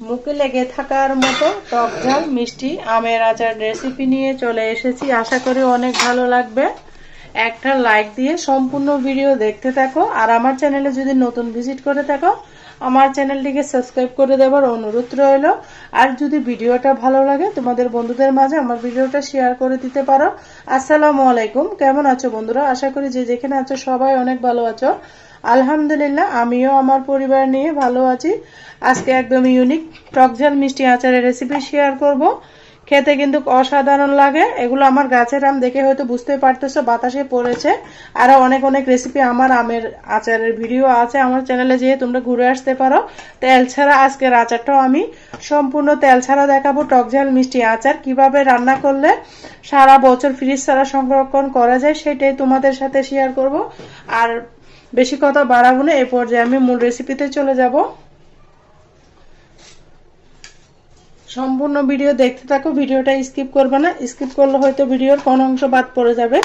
মুখে লেগে থাকার মতো টক ঝাল মিষ্টি আমের আচার রেসিপি নিয়ে চলে এসেছি। আশা করি অনেক ভালো লাগবে। একটা লাইক দিয়ে সম্পূর্ণ ভিডিও দেখতে থাকো। আর আমার চ্যানেলে যদি নতুন ভিজিট করে থাকো, আমার চ্যানেলটিকে সাবস্ক্রাইব করে দেওয়ার অনুরোধ রইল। আর যদি ভিডিওটা ভালো লাগে তোমাদের বন্ধুদের মাঝে আমার ভিডিওটা শেয়ার করে দিতে পারো। আসসালামু আলাইকুম, কেমন আছো বন্ধুরা? আশা করি যে যেখানে আছো সবাই অনেক ভালো আছো। আলহামদুলিল্লাহ, আমিও আমার পরিবার নিয়ে ভালো আছি। আজকে একদম ইউনিক টক ঝাল মিষ্টি আচারের রেসিপি শেয়ার করব। খেতে কিন্তু অসাধারণ লাগে। এগুলো আমার গাছের আম, দেখে হয়তো বুঝতে পারতেছো, বাতাসে পড়েছে। আরো অনেক অনেক রেসিপি আমার আমের আচারের ভিডিও আছে আমার চ্যানেলে, যেয়ে তোমরা ঘুরে আসতে পারো। তেল ছাড়া আজকের আচারটাও আমি সম্পূর্ণ তেল ছাড়া দেখাবো। টক ঝাল মিষ্টি আচার কিভাবে রান্না করলে সারা বছর ফ্রিজ ছাড়া সংরক্ষণ করা যায় সেটাই তোমাদের সাথে শেয়ার করব। আর বেশি কথা বাড়াবো না, এই পর্যায়ে আমি মূল রেসিপিতে চলে যাব। সম্পূর্ণ ভিডিও দেখতে থাকো, ভিডিওটা স্কিপ করবে না। স্কিপ করলে হয়তো ভিডিওর কোন অংশ বাদ পড়ে যাবে।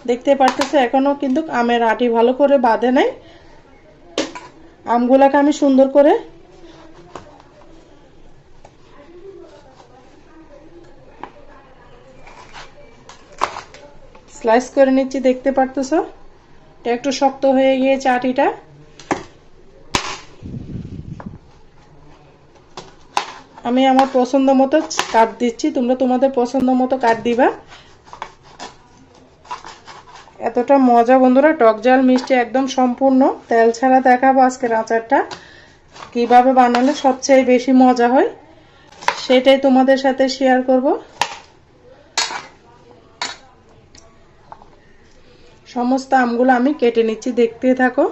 দেখতে পারতেছো এখনো কিন্তু আমের আটি ভালো করে বাঁধে নাই। আমগুলাকে আমি সুন্দর করে স্লাইস করে নিচ্ছি। দেখতে পারতেছো এটা একটু শক্ত হয়ে গিয়েছে আটিটা। আমি আমার পছন্দ মতো কাট দিচ্ছি, তোমরা তোমাদের পছন্দ মতো কাট দিবা। এতটা মজা বন্ধুরা, টক ঝাল মিষ্টি একদম সম্পূর্ণ তেল ছাড়া দেখাবো আজকের আচারটা কিভাবে বানালে সবচেয়ে বেশি মজা হয়, সেটাই তোমাদের সাথে শেয়ার করব। সমস্ত আমগুলো আমি কেটে নিচ্ছি, দেখতে থাকো।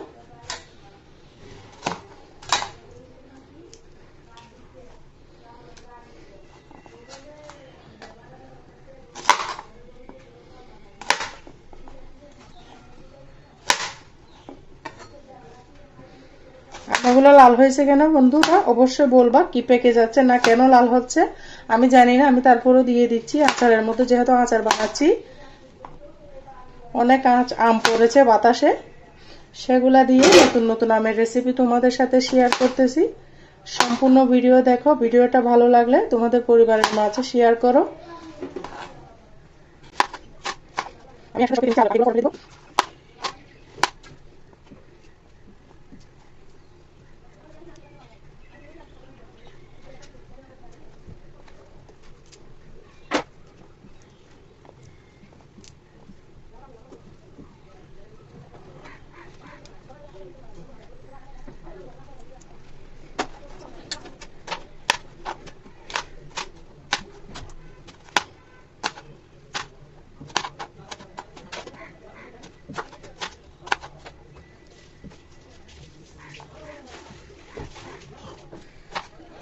আমগুলো লাল হয়েছে কেন বন্ধুরা অবশ্যই বলবা, কি পেকে যাচ্ছে না কেন লাল হচ্ছে আমি জানি না। আমি তারপরও দিয়ে দিচ্ছি আচারের মধ্যে, যেহেতু আচার বানাচ্ছি। অনেক আম পড়েছে বাতাসে, সেগুলা দিয়ে নতুন নতুন আমের রেসিপি তোমাদের সাথে শেয়ার করতেছি। সম্পূর্ণ ভিডিও দেখো। ভিডিওটা ভালো লাগলে তোমাদের পরিবারের মাঝে শেয়ার করো। আমি একটা সবকিছু আলাদা করে দেব।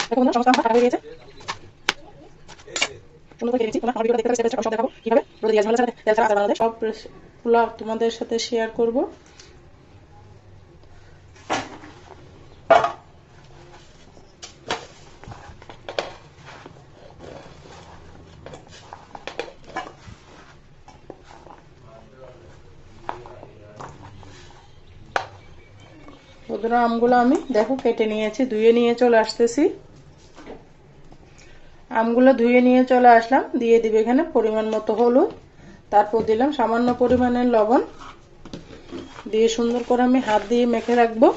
দেখো বন্ধুরা, সমস্ত আম কাটা হয়ে গেছে। সুন্দর করে কেটে নিচ্ছি। তোমরা আমার ভিডিওটা দেখতে থাকো, স্টেপ বাই স্টেপ সব দেখাবো কিভাবে রোদে দিয়ে ঝামেলার সাথে তেল ছাড়া আচার বানাতে। সবগুলো তোমাদের সাথে শেয়ার করব। বন্ধুরা, আমগুলো আমি দেখো কেটে নিয়েছি, ধুয়ে নিয়ে চলে আসতেছি। আমগুলো ধুয়ে নিয়ে চলে আসলাম। দিয়ে দিবে এখানে পরিমাণ মতো হলুদ, তারপর দিলাম সামান্য পরিমাণের লবণ। দিয়ে সুন্দর করে আমি হাত দিয়ে মেখে রাখবো।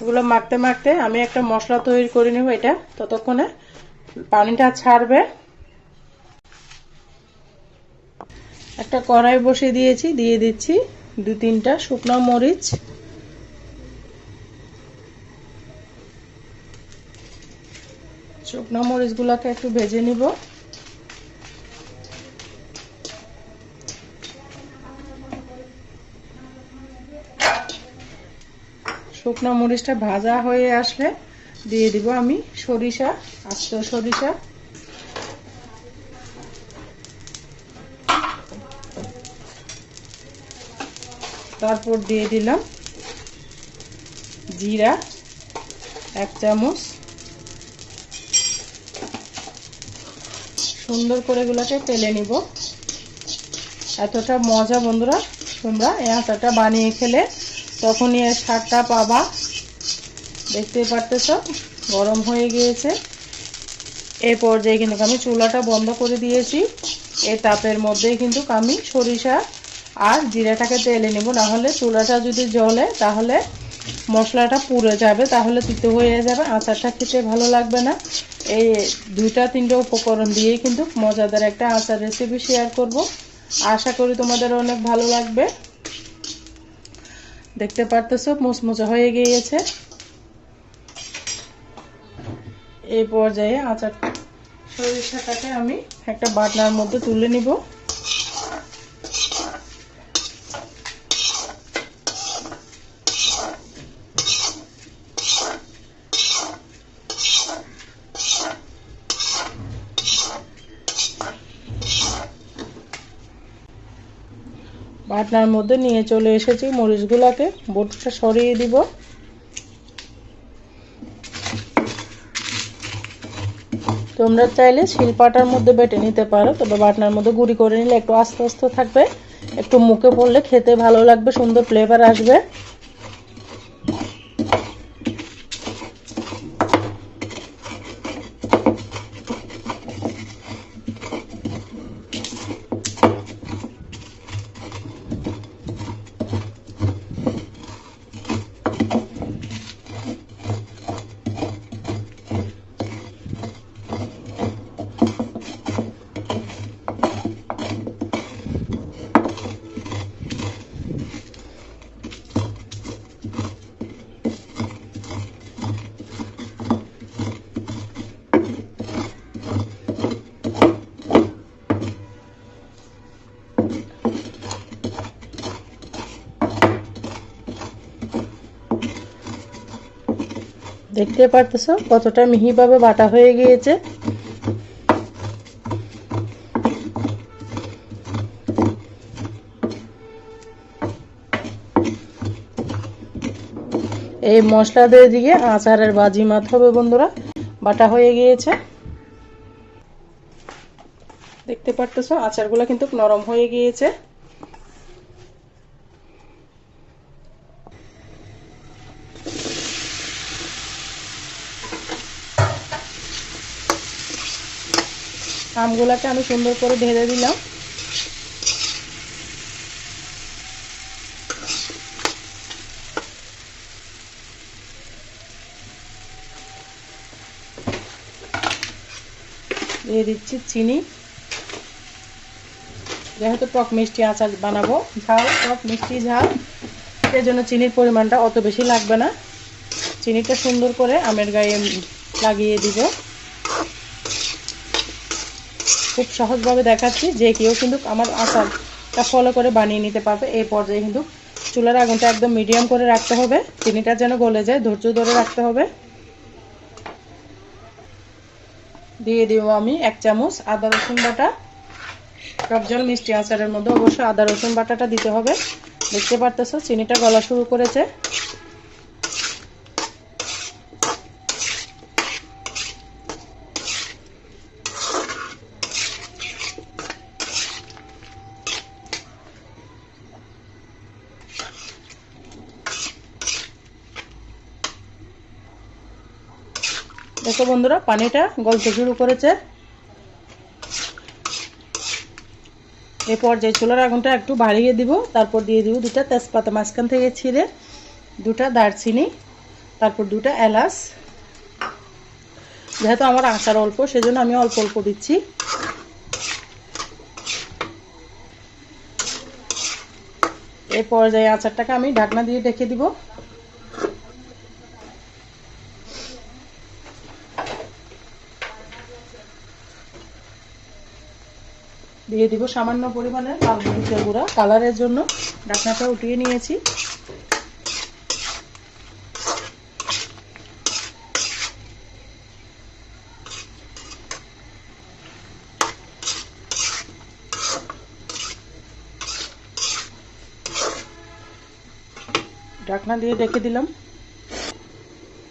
এগুলো মাখতে মাখতে আমি একটা মশলা তৈরি করে নেব। এটা ততক্ষণে পানিটা ছাড়বে। একটা কড়াই বসিয়ে দিয়েছি, দিয়ে দিচ্ছি 2-3টা শুকনো মরিচ। শুকনো মরিচগুলোকে একটু ভেজে নিব। শুকনো মরিচটা ভাজা হয়ে আসলে দিয়ে দিব আমি সরিষা, আস্ত সরিষা। তারপর দিয়ে দিলাম জিরা 1 চামচ। সুন্দর করে এগুলোকে তেলে নিব। এতটা মজা বন্ধুরা, তোমরা এই আচারটা বানিয়ে খেলে তখনই এর স্বাদটা পাবা। দেখতেই পারতেছো গরম হয়ে গিয়েছে। এই পর্যায়ে কিন্তু আমি চুলাটা বন্ধ করে দিয়েছি। এই তাপের মধ্যেই কিন্তু আমি সরিষা আর জিরাটাকে তেলে নেব, নাহলে চুলাটা যদি জ্বলে তাহলে মশলাটা পুড়ে যাবে, তাহলে তিতো হয়ে যাবে, আচারটা খেতে ভালো লাগবে না। এই 2-3টা উপকরণ দিয়েই কিন্তু মজাদার একটা আচার রেসিপি শেয়ার করব। আশা করি তোমাদের অনেক ভালো লাগবে। দেখতে পারতেছো মুচমুচে হয়ে গিয়েছে। এই পর্যায়ে আচার সরিষাটাকে আমি একটা বাটনার মধ্যে তুলে নিব। বাটনার মধ্যে নিয়ে চলে এসেছি মরিচগুলোকে, বটটা সরিয়ে দিব। তোমরা চাইলে শিলপাটার মধ্যে বেটে নিতে পারো, তবে বাটনার মধ্যে গুঁড়ি করে নিলে একটু আস্তে আস্তে থাকবে, একটু মুখে পড়লে খেতে ভালো লাগবে, সুন্দর ফ্লেভার আসবে। দেখতে পারতেছো কতটা মিহিভাবে বাটা হয়ে গিয়েছে। এই মশলা দিয়ে আচারের বাজিমাত হবে বন্ধুরা। বাটা হয়ে গিয়েছে, দেখতে পারতেছো আচারগুলো কিন্তু নরম হয়ে গিয়েছে। আমগুলাকে আমি সুন্দর করে ভেজে দিলাম। দিয়ে দিচ্ছি চিনি, যেহেতু টক মিষ্টি আচার বানাবো, ঝাল টক মিষ্টি ঝাল, এর জন্য চিনির পরিমাণটা অত বেশি লাগবে না। চিনিটা সুন্দর করে আমের গায়ে লাগিয়ে দিব। খুব সহজভাবে দেখাচ্ছি, যে কেউ কিন্তু আমার আচারটা ফলো করে বানিয়ে নিতে পারবে। এই পর্যায়ে কিন্তু চুলার আগুনটা একদম মিডিয়াম করে রাখতে হবে, চিনিটা যেন গলে যায়, ধৈর্য ধরে রাখতে হবে। দিয়ে দিব আমি 1 চামচ আদা রসুন বাটা। টক ঝাল মিষ্টি আচারের মধ্যে অবশ্যই আদা রসুন বাটাটা দিতে হবে। দেখতে পারতেছো চিনিটা গলা শুরু করেছে। দেখো বন্ধুরা পানিটা গলতে শুরু করেছে। এই পর্যায়ে চুলার আগুনটা একটু বাড়িয়ে দিব, তারপর দিয়ে দিব 2টা তেজপাতা মাঝখান থেকে ছিঁড়ে, 2টা দারচিনি, তারপর 2টা এলাচ। যেহেতু আমার আচার অল্প সেজন্য আমি অল্প অল্প দিচ্ছি। এই পর্যায়ে আচারটাকে আমি ঢাকনা দিয়ে ঢেকে দিব। দিয়ে দিব সামান্য পরিমাণে লাল মরিচের গুঁড়া, কালারের জন্য ঢাকনাটা উঠিয়ে নিয়েছি। ঢাকনা দিয়ে ঢেকে দিলাম।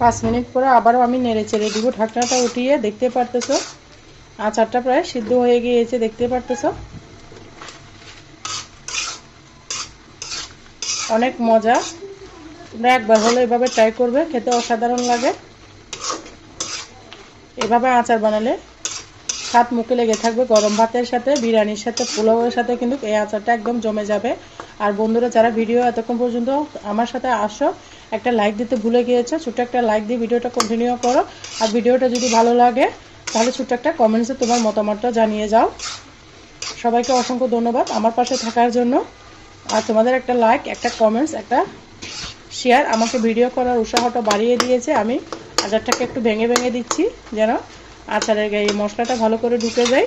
5 মিনিট পরে আবারও আমি নেড়ে চেড়ে দিব ঢাকনাটা উঠিয়ে। দেখতে পারতেছো আচারটা প্রায় সিদ্ধ হয়ে গিয়েছে, দেখতে পারতেছো। অনেক মজা। তোমরা একবার হলে এভাবে ট্রাই করবে, খেতে অসাধারণ লাগে। এভাবে আচার বানালে স্বাদ মুখে লেগে থাকবে। গরম ভাতের সাথে, বিরিয়ানির সাথে, পোলাওয়ের সাথে কিন্তু এই আচারটা একদম জমে যাবে। আর বন্ধুরা যারা ভিডিও এতক্ষণ পর্যন্ত আমার সাথে আসো, একটা লাইক দিতে ভুলে গিয়েছো, ছোট্ট একটা লাইক দিয়ে ভিডিওটা কন্টিনিউ করো। আর ভিডিওটা যদি ভালো লাগে তাহলে ছোট্ট একটা কমেন্টসে তোমার মতামতটা জানিয়ে যাও। সবাইকে অসংখ্য ধন্যবাদ আমার পাশে থাকার জন্য। আর তোমাদের একটা লাইক, একটা কমেন্টস, একটা শেয়ার আমাকে ভিডিও করার উৎসাহটা বাড়িয়ে দিয়েছে। আমি আচারটাকে একটু ভেঙে ভেঙে দিচ্ছি যেন আচারের গায়ে মশলাটা ভালো করে ঢুকে যায়।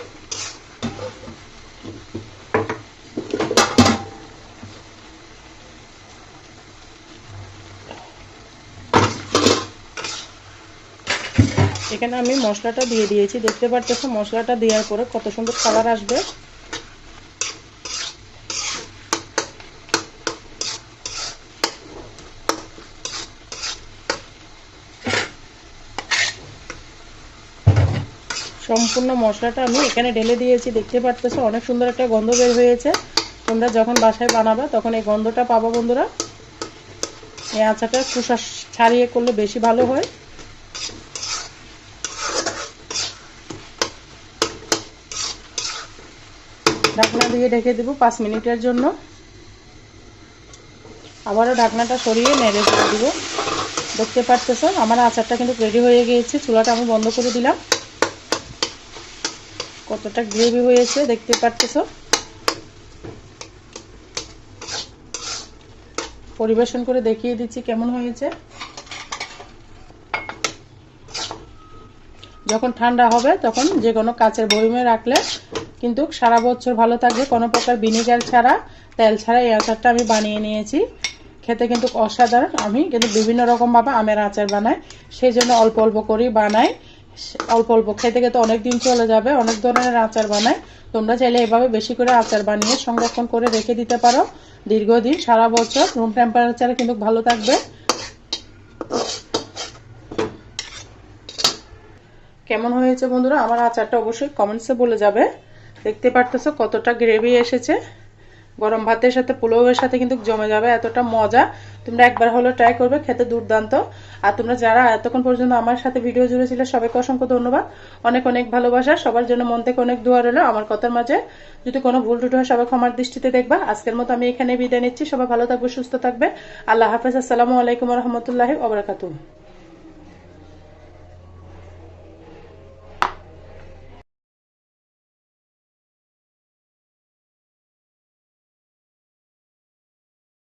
এখানে আমি মশলাটা দিয়ে দিয়েছি, দেখতে পারতেছো মশলাটা দেওয়ার পরে কত সুন্দর কালার আসবে। সম্পূর্ণ মশলাটা আমি এখানে ঢেলে দিয়েছি, দেখতে পারতেছো অনেক সুন্দর একটা গন্ধ বের হয়েছে। তোমরা যখন বাসায় বানাবে তখন এই গন্ধটা পাবো বন্ধুরা। এই আচারটা খোসা ছাড়িয়ে করলে বেশি ভালো হয়। ঢাকনা দিয়ে ঢেকে দেবো 5 মিনিটের জন্য। আবারও ঢাকনাটা সরিয়ে নেড়ে দিয়ে দিব। দেখতে পারতেছো আমার আচারটা কিন্তু রেডি হয়ে গিয়েছে। চুলাটা আমি বন্ধ করে দিলাম। কতটা গ্রেভি হয়েছে দেখতে পারতেছো। পরিবেশন করে দেখিয়ে দিচ্ছি কেমন হয়েছে। যখন ঠান্ডা হবে তখন যে কোনো কাচের বয়মে রাখলে কিন্তু সারা বছর ভালো থাকবে। কোনো প্রকার ভিনেগার ছাড়া, তেল ছাড়া এই আচারটা আমি বানিয়ে নিয়েছি। খেতে কিন্তু অসাধারণ। আমি কিন্তু বিভিন্ন রকমভাবে আমের আচার বানাই, সেই জন্য অল্প অল্প করেই বানাই। অল্প অল্প খেতে খেতে অনেক দিন চলে যাবে। অনেক ধরনের আচার বানাই। তোমরা চাইলে এভাবে বেশি করে আচার বানিয়ে সংরক্ষণ করে রেখে দিতে পারো দীর্ঘদিন, সারা বছর রুম টেম্পারেচারে কিন্তু ভালো থাকবে। কেমন হয়েছে বন্ধুরা আমার আচারটা অবশ্যই কমেন্টসে বলে যাবে। দেখতে পারতেছো কতটা গ্রেভি এসেছে। গরম ভাতের সাথে, পোলাওয়ের সাথে কিন্তু জমে যাবে, এতটা মজা। তোমরা একবার হলো ট্রাই করবে, খেতে দুর্দান্ত। আর তোমরা যারা এতক্ষণ পর্যন্ত আমার সাথে ভিডিও জুড়ে ছিলে সবাইকে অসংখ্য ধন্যবাদ। অনেক অনেক ভালোবাসা। সবার জন্য মন থেকে অনেক দোয়া রইল। আমার কথার মাঝে যদি কোনো ভুল টুটি হয় সবাই ক্ষমার দৃষ্টিতে দেখবা। আজকের মতো আমি এখানে বিদায় নিচ্ছি। সবাই ভালো থাকবে, সুস্থ থাকবে। আল্লাহ হাফেজ। আসসালামু আলাইকুম রহমতুল্লাহি ওয়া বারাকাতুহু।